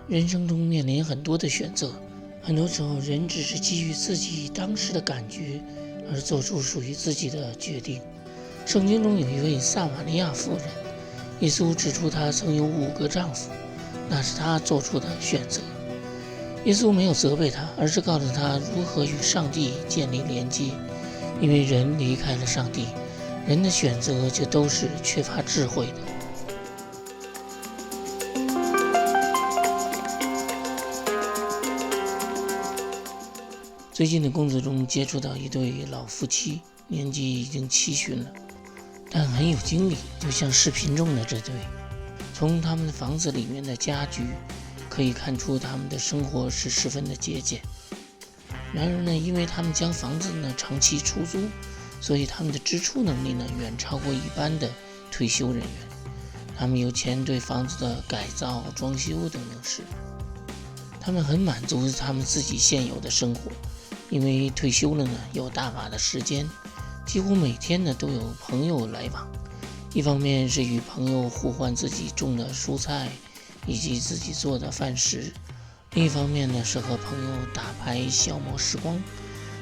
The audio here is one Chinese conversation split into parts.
人生中面临很多的选择，很多时候人只是基于自己当时的感觉而做出属于自己的决定。圣经中有一位撒玛利亚妇人，耶稣指出她曾有5个丈夫，那是她做出的选择。耶稣没有责备她，而是告诉她如何与上帝建立连接。因为人离开了上帝，人的选择就都是缺乏智慧的。最近的工作中接触到一对老夫妻，年纪已经70了，但很有精力，就像视频中的这对。从他们的房子里面的家具可以看出他们的生活是十分的节俭。然而呢，因为他们将房子呢长期出租，所以他们的支出能力呢远超过一般的退休人员。他们有钱对房子的改造、装修等等事。他们很满足他们自己现有的生活，因为退休了呢，有大把的时间，几乎每天呢都有朋友来往。一方面是与朋友互换自己种的蔬菜以及自己做的饭食，另一方面呢是和朋友打牌消磨时光。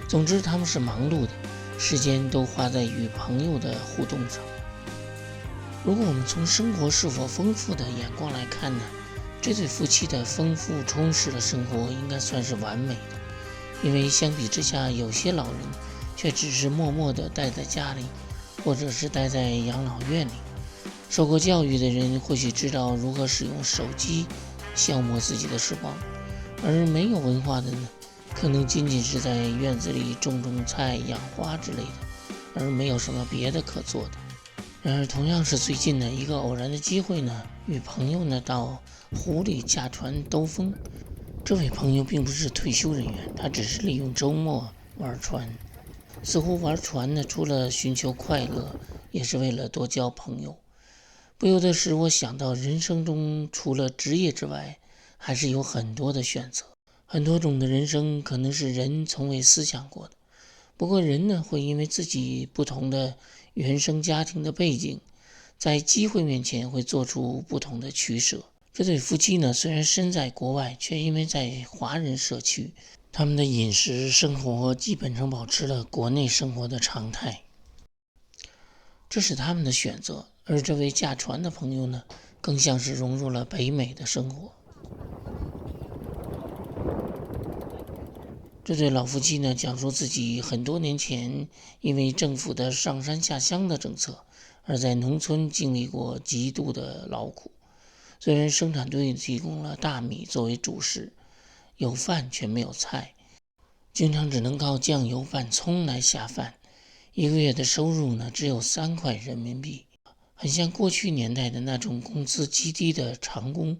总之他们是忙碌的，时间都花在与朋友的互动上。如果我们从生活是否丰富的眼光来看呢，这对夫妻的丰富充实的生活应该算是完美的。因为相比之下，有些老人却只是默默地待在家里，或者是待在养老院里。受过教育的人或许知道如何使用手机消磨自己的时光，而没有文化的呢，可能仅仅是在院子里种种菜、养花之类的，而没有什么别的可做的。然而同样是最近的一个偶然的机会呢，与朋友呢到湖里驾船兜风。这位朋友并不是退休人员，他只是利用周末玩船。似乎玩船呢，除了寻求快乐，也是为了多交朋友。不由得使我想到，人生中除了职业之外，还是有很多的选择。很多种的人生可能是人从未思想过的。不过人呢，会因为自己不同的原生家庭的背景，在机会面前会做出不同的取舍。这对夫妻呢，虽然身在国外，却因为在华人社区，他们的饮食生活基本上保持了国内生活的常态。这是他们的选择，而这位驾船的朋友呢，更像是融入了北美的生活。这对老夫妻呢，讲述自己很多年前因为政府的上山下乡的政策，而在农村经历过极度的劳苦。虽然生产队提供了大米作为主食，有饭却没有菜，经常只能靠酱油拌葱来下饭。一个月的收入呢，只有3块人民币，很像过去年代的那种工资极低的长工。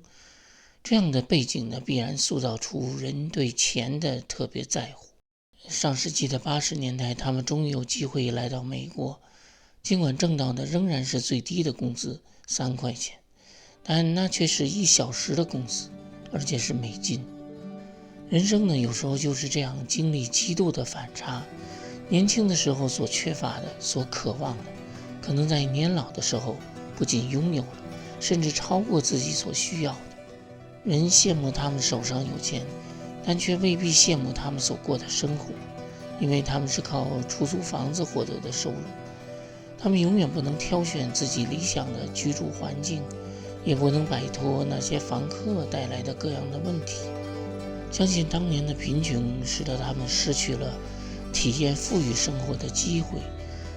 这样的背景呢，必然塑造出人对钱的特别在乎。上世纪的80年代，他们终于有机会来到美国，尽管挣到的仍然是最低的工资3块钱，但那却是1小时的工资，而且是美金。人生呢，有时候就是这样，经历极度的反差。年轻的时候所缺乏的、所渴望的，可能在年老的时候不仅拥有了，甚至超过自己所需要的。人羡慕他们手上有钱，但却未必羡慕他们所过的生活，因为他们是靠出租房子获得的收入。他们永远不能挑选自己理想的居住环境，也不能摆脱那些房客带来的各样的问题。相信当年的贫穷使得他们失去了体验富裕生活的机会，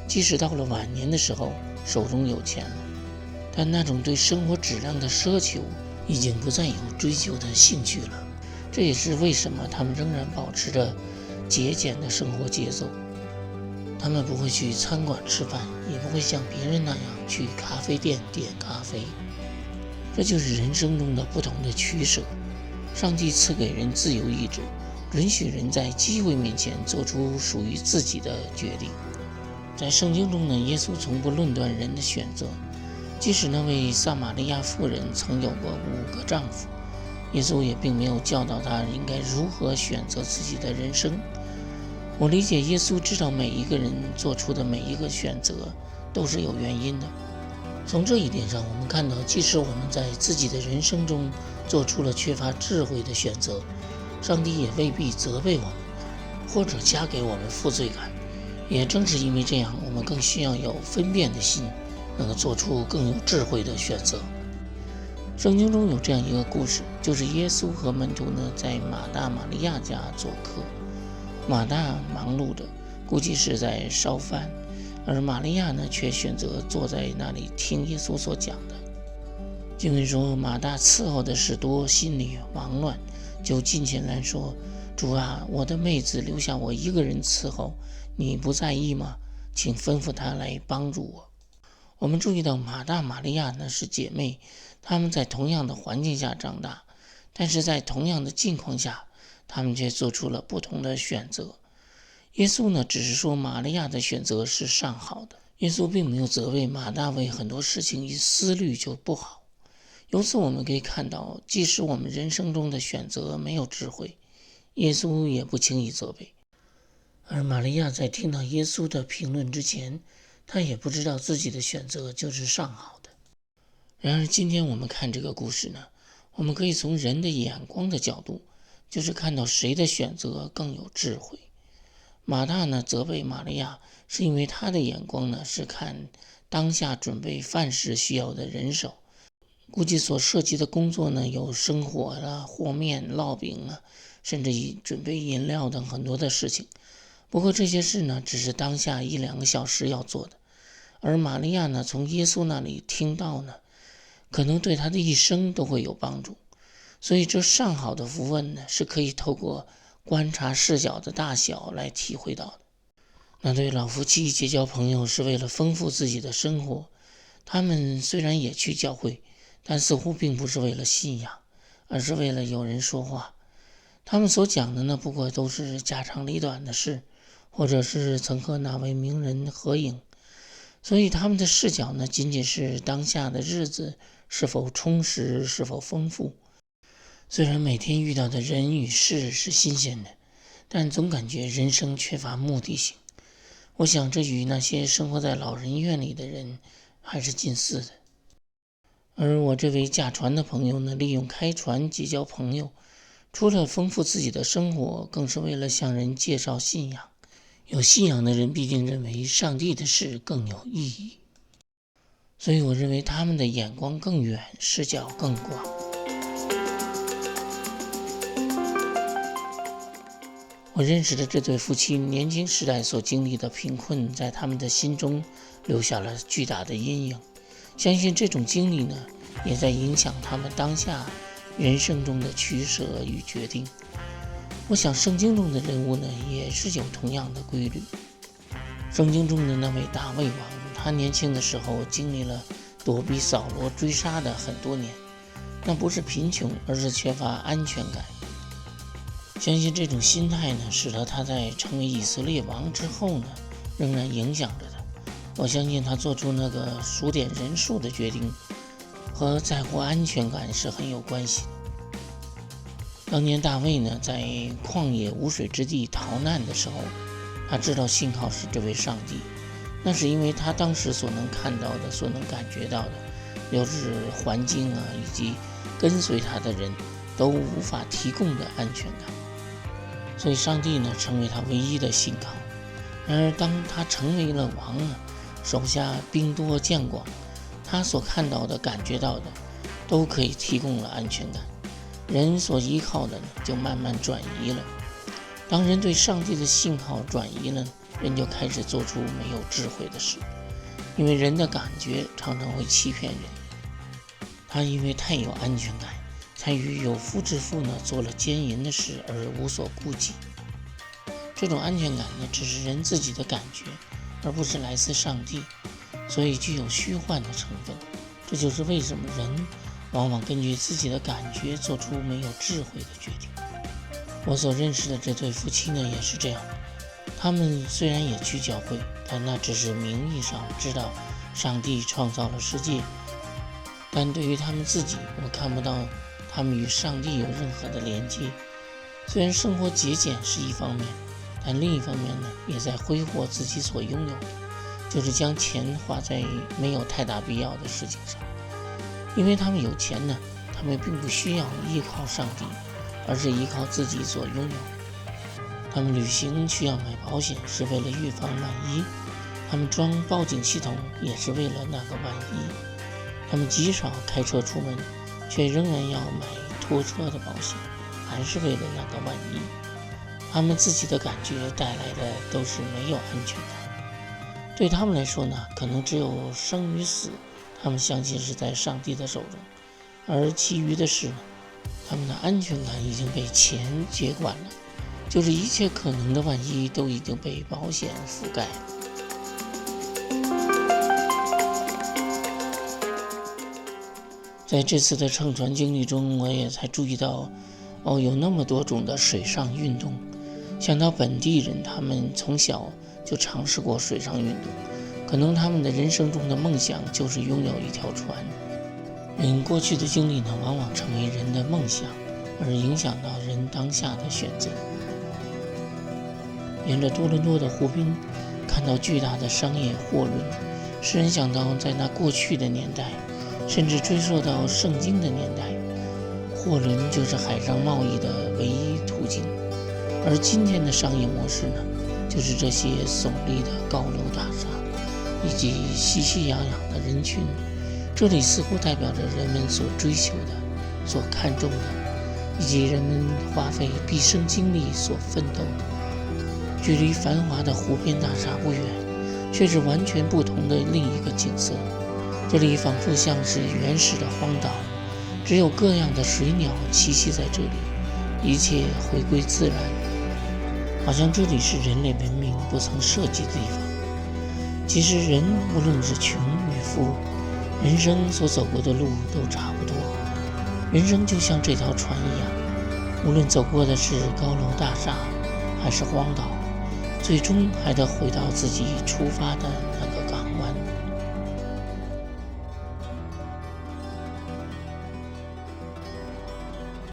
即使到了晚年的时候手中有钱了，但那种对生活质量的奢求已经不再有追求的兴趣了。这也是为什么他们仍然保持着节俭的生活节奏。他们不会去餐馆吃饭，也不会像别人那样去咖啡店点咖啡。这就是人生中的不同的取舍。上帝赐给人自由意志，允许人在机会面前做出属于自己的决定。在圣经中呢，耶稣从不论断人的选择。即使那位撒玛利亚妇人曾有过5个丈夫，耶稣也并没有教导她应该如何选择自己的人生。我理解耶稣知道每一个人做出的每一个选择都是有原因的。从这一点上，我们看到，即使我们在自己的人生中做出了缺乏智慧的选择，上帝也未必责备我们，或者加给我们负罪感。也正是因为这样，我们更需要有分辨的心，能够做出更有智慧的选择。圣经中有这样一个故事，就是耶稣和门徒呢在马大马利亚家做客。马大忙碌着，估计是在烧饭，而玛利亚呢却选择坐在那里听耶稣所讲的。经文说，马大伺候的事多，心里忙乱，就近前来说，主啊，我的妹子留下我一个人伺候，你不在意吗？请吩咐她来帮助我。我们注意到马大玛利亚呢是姐妹，她们在同样的环境下长大，但是在同样的境况下，她们却做出了不同的选择。耶稣呢只是说玛利亚的选择是上好的，耶稣并没有责备马大为很多事情一思虑就不好。由此我们可以看到，即使我们人生中的选择没有智慧，耶稣也不轻易责备。而玛利亚在听到耶稣的评论之前，她也不知道自己的选择就是上好的。然而今天我们看这个故事呢，我们可以从人的眼光的角度，就是看到谁的选择更有智慧。马大呢责备玛利亚，是因为他的眼光呢是看当下准备饭食需要的人手，估计所涉及的工作呢有生火啦、和面、烙饼啊，甚至于准备饮料等很多的事情。不过这些事呢只是当下1-2个小时要做的，而玛利亚呢从耶稣那里听到呢，可能对他的一生都会有帮助。所以这上好的福分呢是可以透过观察视角的大小来体会到的。那对老夫妻结交朋友是为了丰富自己的生活，他们虽然也去教会，但似乎并不是为了信仰，而是为了有人说话。他们所讲的呢不过都是家长里短的事，或者是曾和哪位名人合影，所以他们的视角呢仅仅是当下的日子是否充实，是否丰富。虽然每天遇到的人与事是新鲜的，但总感觉人生缺乏目的性。我想这与那些生活在老人院里的人还是近似的。而我这位驾船的朋友呢，利用开船结交朋友，除了丰富自己的生活，更是为了向人介绍信仰。有信仰的人必定认为上帝的事更有意义，所以我认为他们的眼光更远，视角更广。我认识的这对夫妻年轻时代所经历的贫困，在他们的心中留下了巨大的阴影。相信这种经历呢，也在影响他们当下人生中的取舍与决定。我想圣经中的人物呢，也是有同样的规律。圣经中的那位大卫王，他年轻的时候经历了躲避扫罗追杀的很多年，那不是贫穷，而是缺乏安全感。相信这种心态呢，使得他在成为以色列王之后呢，仍然影响着他。我相信他做出那个数点人数的决定，和在乎安全感是很有关系的。当年大卫呢，在旷野无水之地逃难的时候，他知道信靠是这位上帝，那是因为他当时所能看到的，所能感觉到的，就是环境啊，以及跟随他的人都无法提供的安全感。所以上帝呢，成为他唯一的信靠。然而当他成为了王呢，手下兵多将广，他所看到的、感觉到的，都可以提供了安全感。人所依靠的呢，就慢慢转移了。当人对上帝的信靠转移了，人就开始做出没有智慧的事，因为人的感觉常常会欺骗人。他因为太有安全感，才与有夫之妇呢做了奸淫的事而无所顾忌。这种安全感呢，只是人自己的感觉，而不是来自上帝，所以具有虚幻的成分。这就是为什么人往往根据自己的感觉做出没有智慧的决定。我所认识的这对夫妻呢，也是这样的。他们虽然也去教会，但那只是名义上知道上帝创造了世界，但对于他们自己，我看不到他们与上帝有任何的连接。虽然生活节俭是一方面，但另一方面呢，也在挥霍自己所拥有的，就是将钱花在没有太大必要的事情上。因为他们有钱呢，他们并不需要依靠上帝，而是依靠自己所拥有。他们旅行需要买保险，是为了预防万一；他们装报警系统，也是为了那个万一；他们极少开车出门，却仍然要买拖车的保险，还是为了那个万一。他们自己的感觉带来的都是没有安全感。对他们来说呢，可能只有生与死，他们相信是在上帝的手中，而其余的事呢，他们的安全感已经被钱接管了，就是一切可能的万一都已经被保险覆盖了。在这次的乘船经历中，我也才注意到，有那么多种的水上运动。想到本地人，他们从小就尝试过水上运动，可能他们的人生中的梦想就是拥有一条船。人过去的经历呢，往往成为人的梦想，而影响到人当下的选择。沿着多伦多的湖边，看到巨大的商业货轮，使人想到在那过去的年代，甚至追溯到圣经的年代，货轮就是海上贸易的唯一途径。而今天的商业模式呢，就是这些耸立的高楼大厦以及熙熙攘攘的人群。这里似乎代表着人们所追求的、所看重的，以及人们花费毕生精力所奋斗的。距离繁华的湖边大厦不远，却是完全不同的另一个景色。这里仿佛像是原始的荒岛，只有各样的水鸟栖息在这里，一切回归自然，好像这里是人类文明不曾涉及的地方。其实人无论是穷与富，人生所走过的路都差不多。人生就像这条船一样，无论走过的是高楼大厦还是荒岛，最终还得回到自己出发的那